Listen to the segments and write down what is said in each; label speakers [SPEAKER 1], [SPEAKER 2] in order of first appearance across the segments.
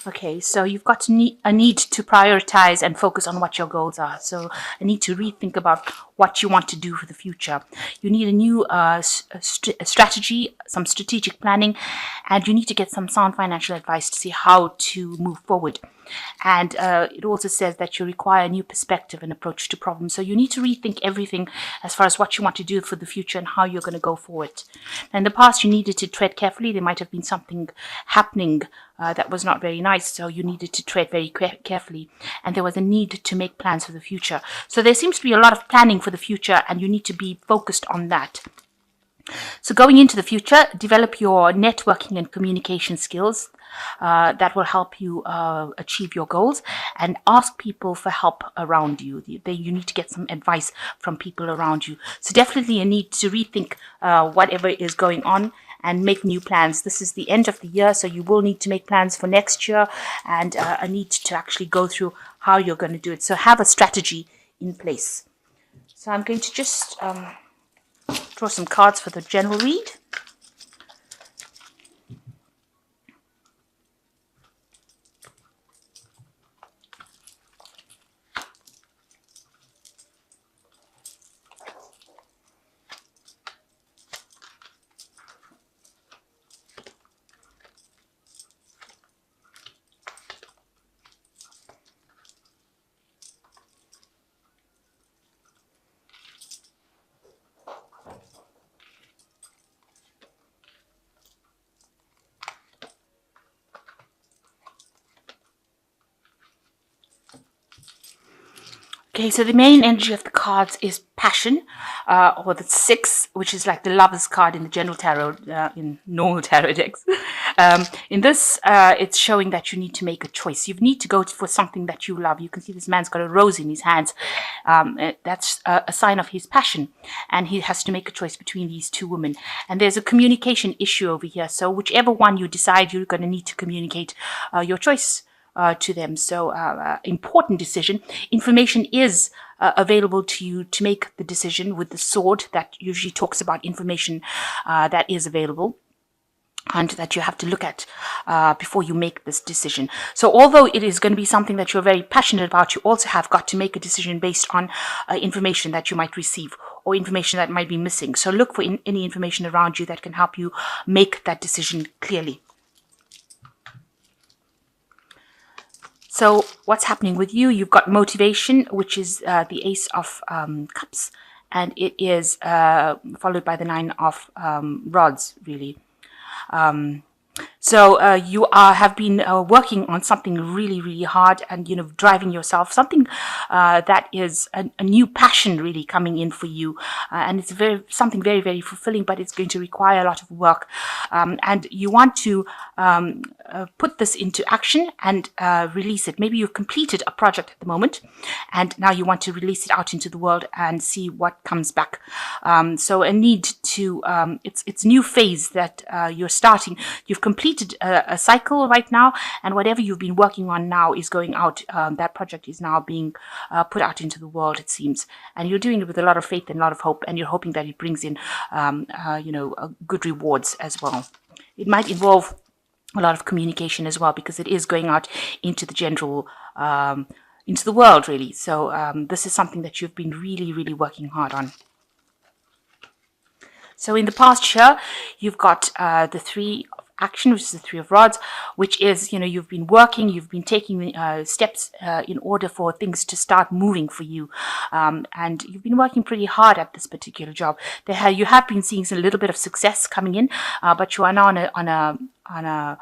[SPEAKER 1] Okay, so you've got a need to prioritize and focus on what your goals are. So a need to rethink about what you want to do for the future. You need a new strategy, some strategic planning, and you need to get some sound financial advice to see how to move forward. And it also says that you require a new perspective and approach to problems. So you need to rethink everything as far as what you want to do for the future and how you're going to go forward. And in the past, you needed to tread carefully. There might have been something happening that was not very nice, so you needed to tread very carefully. And there was a need to make plans for the future. So there seems to be a lot of planning for the future, and you need to be focused on that. So going into the future, develop your networking and communication skills. That will help you achieve your goals, and ask people for help around you. You need to get some advice from people around you. So definitely a need to rethink whatever is going on and make new plans. This is the end of the year, so you will need to make plans for next year, and a need to actually go through how you're going to do it. So have a strategy in place. So I'm going to just draw some cards for the general read. Okay, so the main energy of the cards is passion, or the 6, which is like the Lover's card in the general tarot, in normal tarot decks. In this, it's showing that you need to make a choice. You need to go for something that you love. You can see this man's got a rose in his hands. That's a sign of his passion, and he has to make a choice between these two women. And there's a communication issue over here. So whichever one you decide, you're going to need to communicate your choice to them. So important decision. Information is available to you to make the decision with the sword. That usually talks about information that is available and that you have to look at before you make this decision. So although it is going to be something that you're very passionate about, you also have got to make a decision based on information that you might receive or information that might be missing. So look for any information around you that can help you make that decision clearly. So what's happening with you? You've got motivation, which is the Ace of Cups, and it is followed by the 9 of Rods, really. So you have been working on something really, really hard, and driving yourself, something that is a new passion really coming in for you, and it's something very, very fulfilling, but it's going to require a lot of work, and you want to put this into action and release it. Maybe you've completed a project at the moment, and now you want to release it out into the world and see what comes back. So a need to it's a new phase that you're starting. You've completed a cycle right now, and whatever you've been working on now is going out. That project is now being put out into the world, it seems, and you're doing it with a lot of faith and a lot of hope, and you're hoping that it brings in good rewards as well. It might involve a lot of communication as well, because it is going out into the general into the world, really. So this is something that you've been really, really working hard on. So in the past year, you've got the 3 of action, which is the 3 of Rods, which is, you've been working, you've been taking steps in order for things to start moving for you. And you've been working pretty hard at this particular job. You have been seeing a little bit of success coming in, but you are now on a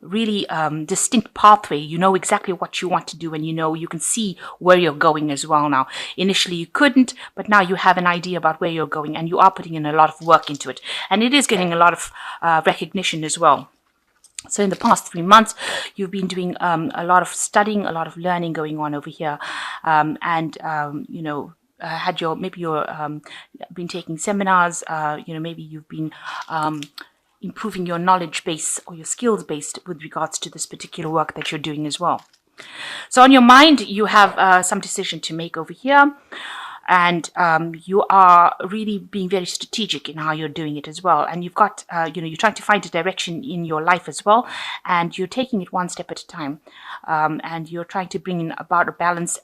[SPEAKER 1] really distinct pathway. You know exactly what you want to do, and you can see where you're going as well now. Initially you couldn't, but now you have an idea about where you're going, and you are putting in a lot of work into it, and it is getting a lot of recognition as well. So in the past 3 months, you've been doing a lot of studying, a lot of learning going on over here, maybe you're been taking seminars, maybe you've been improving your knowledge base or your skills base with regards to this particular work that you're doing as well. So on your mind, you have some decision to make over here. and you are really being very strategic in how you're doing it as well. And you've got, you're trying to find a direction in your life as well, and you're taking it one step at a time, and you're trying to bring in about a balance.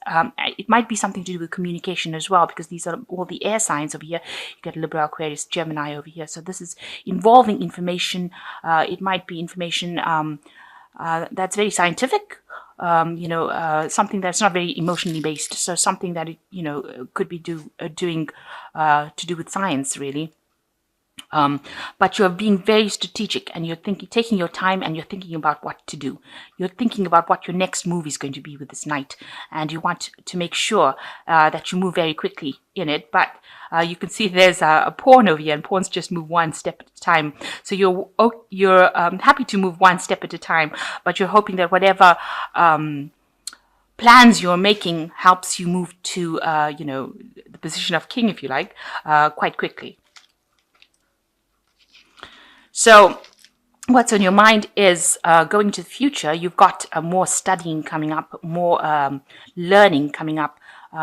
[SPEAKER 1] It might be something to do with communication as well, because these are all the air signs over here. You get Libra, Aquarius, Gemini over here. So this is involving information. It might be information that's very scientific. Something that's not very emotionally based. So something that could be doing to do with science, really. But you're being very strategic, and you're taking your time, and you're thinking about what to do. You're thinking about what your next move is going to be with this Knight, and you want to make sure that you move very quickly in it. But you can see there's a pawn over here, and pawns just move one step at a time. So you're happy to move one step at a time, but you're hoping that whatever plans you're making helps you move to the position of king, if you like, quite quickly. So what's on your mind is going to the future. You've got more studying coming up, more learning coming up.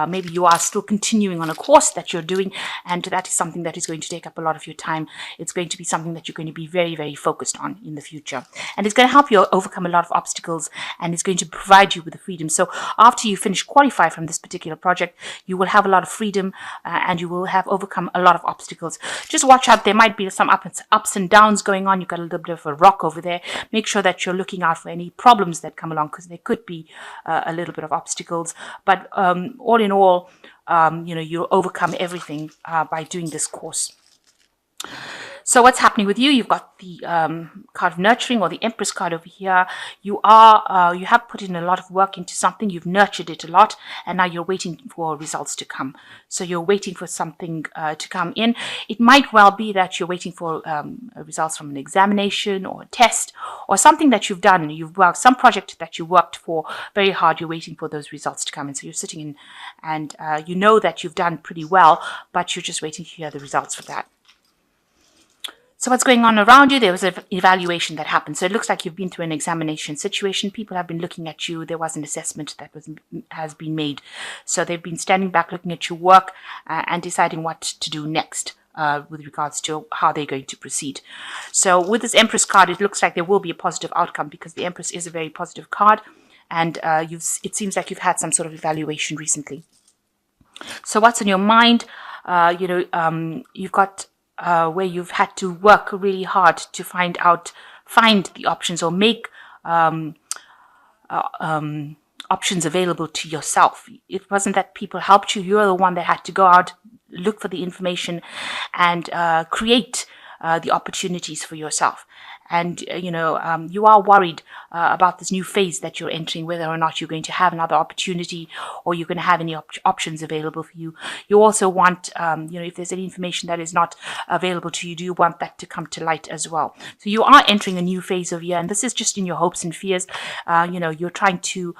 [SPEAKER 1] Maybe you are still continuing on a course that you're doing, and that is something that is going to take up a lot of your time. It's going to be something that you're going to be very, very focused on in the future. And it's going to help you overcome a lot of obstacles, and it's going to provide you with the freedom. So after you finish qualify from this particular project, you will have a lot of freedom, and you will have overcome a lot of obstacles. Just watch out. There might be some ups and downs going on. You've got a little bit of a rock over there. Make sure that you're looking out for any problems that come along, because there could be a little bit of obstacles. But all in all, you'll overcome everything by doing this course. So what's happening with you? You've got the card of nurturing, or the Empress card over here. You have put in a lot of work into something. You've nurtured it a lot, and now you're waiting for results to come. So you're waiting for something to come in. It might well be that you're waiting for results from an examination or a test, or something that you've done. You've worked some project that you worked for very hard. You're waiting for those results to come in. So you're sitting in, and you know that you've done pretty well, but you're just waiting to hear the results for that. So what's going on around you? There was an evaluation that happened. So it looks like you've been through an examination situation. People have been looking at you. There was an assessment that has been made. So they've been standing back, looking at your work, and deciding what to do next with regards to how they're going to proceed. So with this Empress card, it looks like there will be a positive outcome, because the Empress is a very positive card, and it seems like you've had some sort of evaluation recently. So what's on your mind? You've got where you've had to work really hard to find the options, or make options available to yourself. It wasn't that people helped you. You're the one that had to go out, look for the information, and create the opportunities for yourself. And, you are worried about this new phase that you're entering, whether or not you're going to have another opportunity, or you're going to have any options available for you. You also want, if there's any information that is not available to you, do you want that to come to light as well? So you are entering a new phase of year, and this is just in your hopes and fears. You're trying to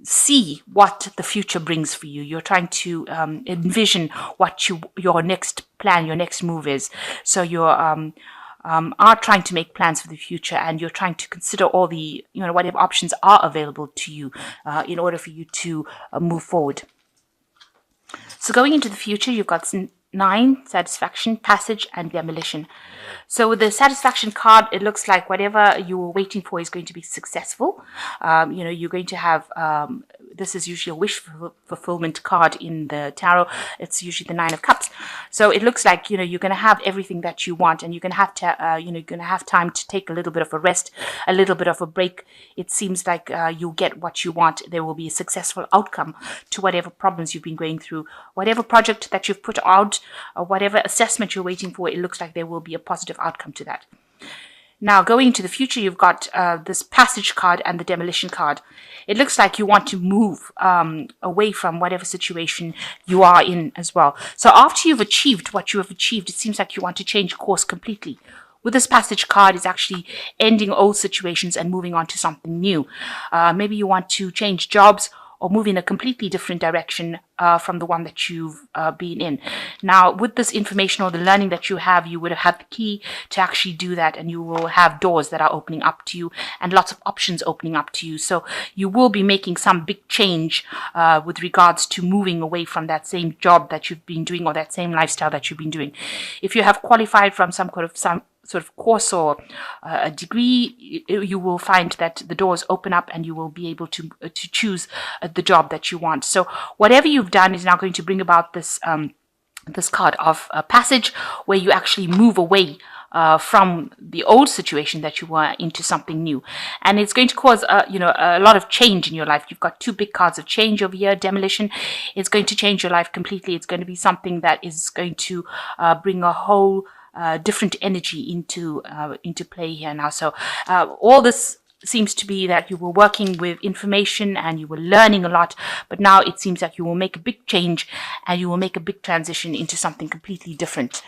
[SPEAKER 1] see what the future brings for you. You're trying to envision what your next plan, your next move is. So you're are trying to make plans for the future, and you're trying to consider all the, whatever options are available to you in order for you to move forward. So going into the future, you've got 9, satisfaction, passage, and demolition. So with the satisfaction card, it looks like whatever you were waiting for is going to be successful. You're going to have, this is usually a wish fulfillment card in the tarot. It's usually the 9 of Cups. So it looks like, you're going to have everything that you want, and you're going to have to, you're going to have time to take a little bit of a rest, a little bit of a break. It seems like you'll get what you want. There will be a successful outcome to whatever problems you've been going through, whatever project that you've put out, or whatever assessment you're waiting for. It looks like there will be a positive outcome to that. Now, going into the future, you've got this passage card and the demolition card. It looks like you want to move away from whatever situation you are in as well. So after you've achieved what you have achieved, it seems like you want to change course completely. With this passage card, it's actually ending old situations and moving on to something new. Maybe you want to change jobs, or move in a completely different direction from the one that you've been in. Now, with this information or the learning that you have, you would have had the key to actually do that, and you will have doors that are opening up to you and lots of options opening up to you. So you will be making some big change with regards to moving away from that same job that you've been doing or that same lifestyle that you've been doing. If you have qualified from some sort of course or a degree, you will find that the doors open up and you will be able to choose the job that you want. So whatever you've done is now going to bring about this this card of passage, where you actually move away from the old situation that you were into something new, and it's going to cause a lot of change in your life. You've got two big cards of change over here. Demolition. It's going to change your life completely. It's going to be something that is going to bring a whole different energy into play here now. So all this seems to be that you were working with information and you were learning a lot, but now it seems that you will make a big change and you will make a big transition into something completely different,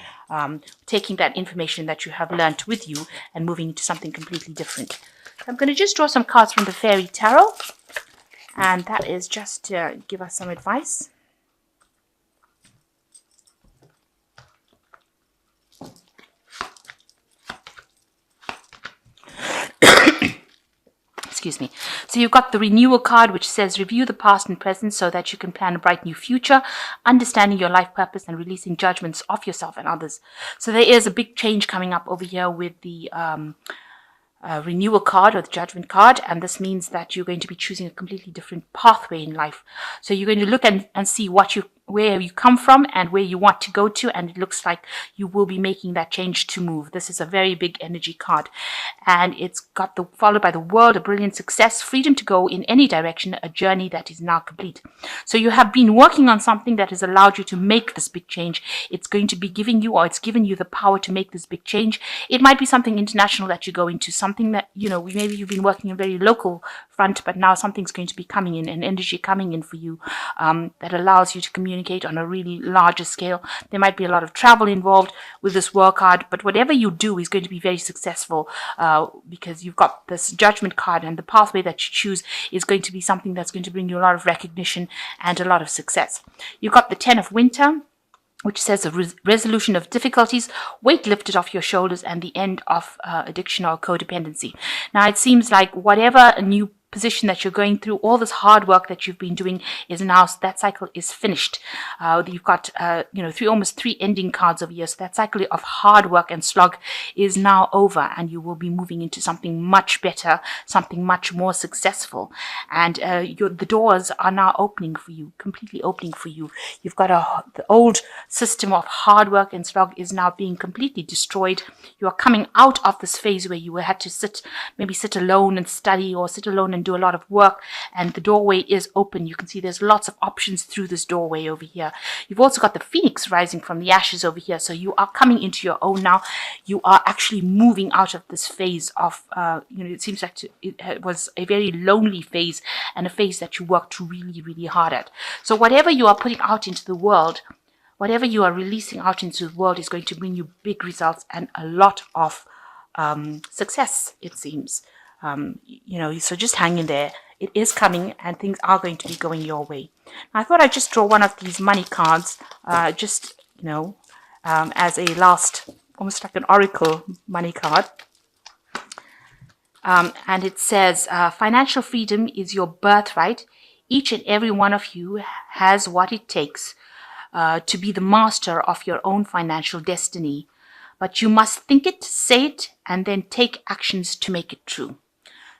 [SPEAKER 1] taking that information that you have learned with you and moving into something completely different. I'm going to just draw some cards from the Fairy Tarot, and that is just to give us some advice. Excuse me. So you've got the renewal card, which says review the past and present so that you can plan a bright new future, understanding your life purpose and releasing judgments of yourself and others. So there is a big change coming up over here with the renewal card or the judgment card, and this means that you're going to be choosing a completely different pathway in life. So you're going to look and see where you come from and where you want to go to, and it looks like you will be making that change to move. This is a very big energy card, and it's got followed by the world, a brilliant success, freedom to go in any direction, a journey that is now complete. So you have been working on something that has allowed you to make this big change. It's going to be giving you, or it's given you the power to make this big change. It might be something international that you go into, something that, maybe you've been working a very local front, but now something's going to be coming in, an energy coming in for you that allows you to communicate on a really larger scale. There might be a lot of travel involved with this work card, but whatever you do is going to be very successful because you've got this judgment card, and the pathway that you choose is going to be something that's going to bring you a lot of recognition and a lot of success. You've got the 10 of Winter, which says a resolution of difficulties, weight lifted off your shoulders, and the end of addiction or codependency. Now, it seems like whatever a new position that you're going through, all this hard work that you've been doing is now, that cycle is finished. You've got almost three ending cards over here, so that cycle of hard work and slog is now over, and you will be moving into something much better, something much more successful, and the doors are now opening for you, completely opening for you. You've got the old system of hard work and slog is now being completely destroyed. You are coming out of this phase where you had to sit alone and study, or sit alone and do a lot of work, and the doorway is open. You can see there's lots of options through this doorway over here. You've also got the phoenix rising from the ashes over here, so you are coming into your own now. You are actually moving out of this phase of it seems like it was a very lonely phase, and a phase that you worked really, really hard at. So whatever you are putting out into the world, whatever you are releasing out into the world, is going to bring you big results and a lot of success, it seems. So just hang in there. It is coming, and things are going to be going your way. Now, I thought I'd just draw one of these money cards, as a last, almost like an oracle money card. And it says, financial freedom is your birthright. Each and every one of you has what it takes to be the master of your own financial destiny. But you must think it, say it, and then take actions to make it true.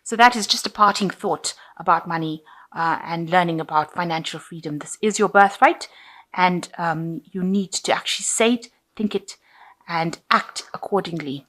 [SPEAKER 1] So that is just a parting thought about money and learning about financial freedom. This is your birthright, and you need to actually say it, think it, and act accordingly.